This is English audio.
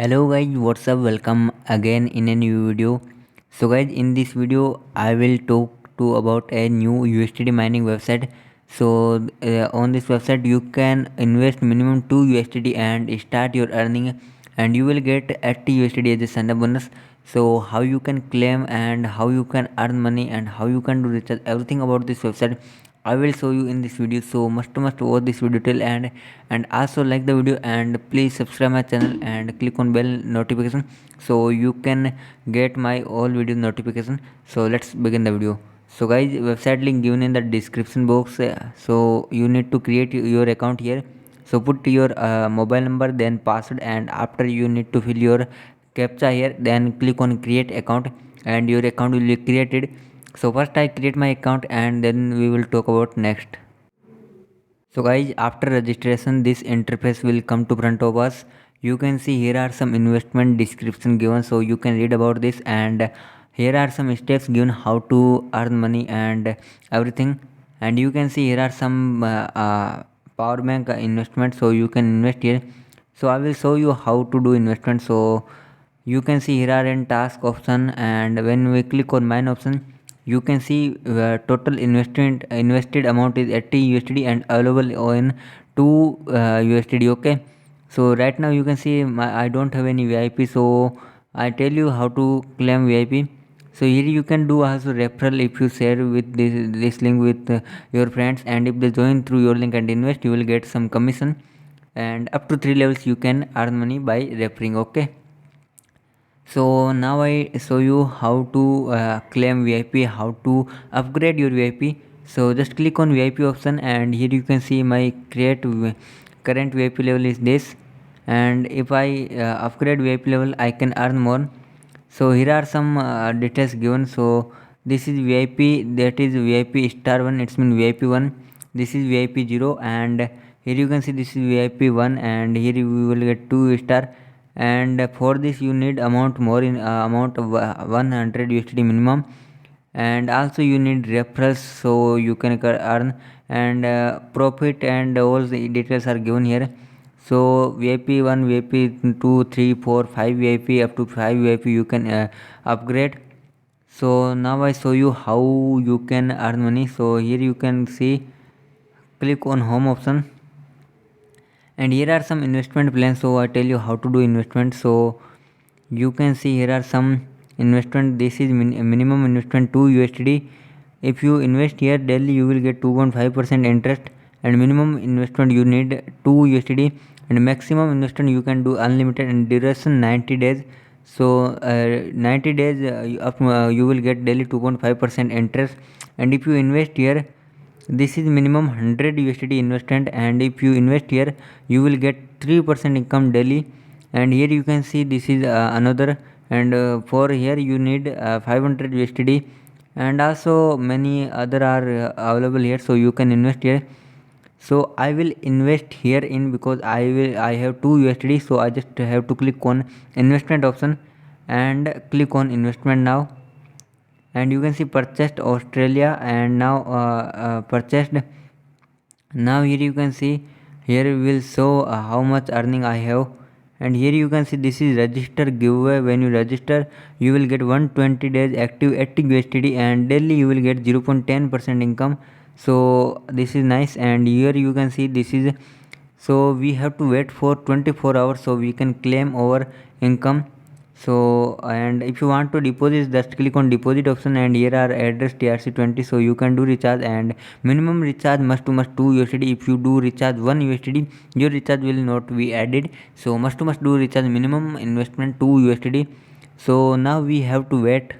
Hello guys, what's up? Welcome again in a new video. So guys, in this video I will talk to about a new USDT mining website. So on this website you can invest minimum 2 USDT and start your earning, and you will get 80 USDT as a sign up bonus. So how you can claim and how you can earn money and how you can do recharge, everything about this website I will show you in this video. So must watch this video till end, and also like the video and please subscribe my channel and click on bell notification so you can get my all video notification. So let's begin the video. So guys, website link given in the description box. So you need to create your account here. So put your mobile number, then password, and after you need to fill your captcha here, then click on create account and your account will be created. So first I create my account and then we will talk about next. So guys, after registration this interface will come to front of us. You can see here are some investment description given, so you can read about this, and here are some steps given how to earn money and everything. And you can see here are some power bank investment, so you can invest here. So I will show you how to do investment. So you can see here are in task option, and when we click on mine option you can see total invested amount is 80 USD and available in 2 USD. Okay, so right now you can see I don't have any VIP, so I tell you how to claim VIP. So here you can do also referral. If you share with this link with your friends, and if they join through your link and invest, you will get some commission, and up to 3 levels you can earn money by referring. Okay, so now I show you how to claim VIP, how to upgrade your VIP. So just click on VIP option, and here you can see my current VIP level is this, and if I upgrade VIP level I can earn more. So here are some details given. So this is VIP, that is VIP star 1, it's mean VIP 1. This is VIP 0, and here you can see this is VIP 1, and here we will get 2 star. And for this you need amount more in amount of 100 USD minimum, and also you need referrals so you can earn, and profit and all the details are given here. So VIP 1, VIP 2, 3, 4, 5 VIP, up to 5 VIP you can upgrade. So now I show you how you can earn money. So here you can see, click on home option, and here are some investment plans. So I tell you how to do investment. So you can see here are some investment. This is minimum investment 2 USD. If you invest here daily you will get 2.5% interest, and minimum investment you need 2 USD, and maximum investment you can do unlimited, and duration 90 days. So 90 days you will get daily 2.5% interest. And if you invest here, this is minimum 100 USD investment, and if you invest here you will get 3% income daily. And here you can see this is another, and for here you need 500 USD, and also many other are available here, so you can invest here. So I will invest here in, because I have 2 USD, so I just have to click on investment option and click on investment now. And you can see purchased Australia, and now purchased. Now here you can see, here will show how much earning I have. And here you can see this is register giveaway. When you register you will get 120 days active 80 USD, and daily you will get 0.10% income. So this is nice. And here you can see this is, so we have to wait for 24 hours so we can claim our income. So and if you want to deposit, just click on deposit option, and here are address TRC20, so you can do recharge. And minimum recharge must 2 USD. If you do recharge 1 USD your recharge will not be added, so must do recharge minimum investment 2 USD. So now we have to wait.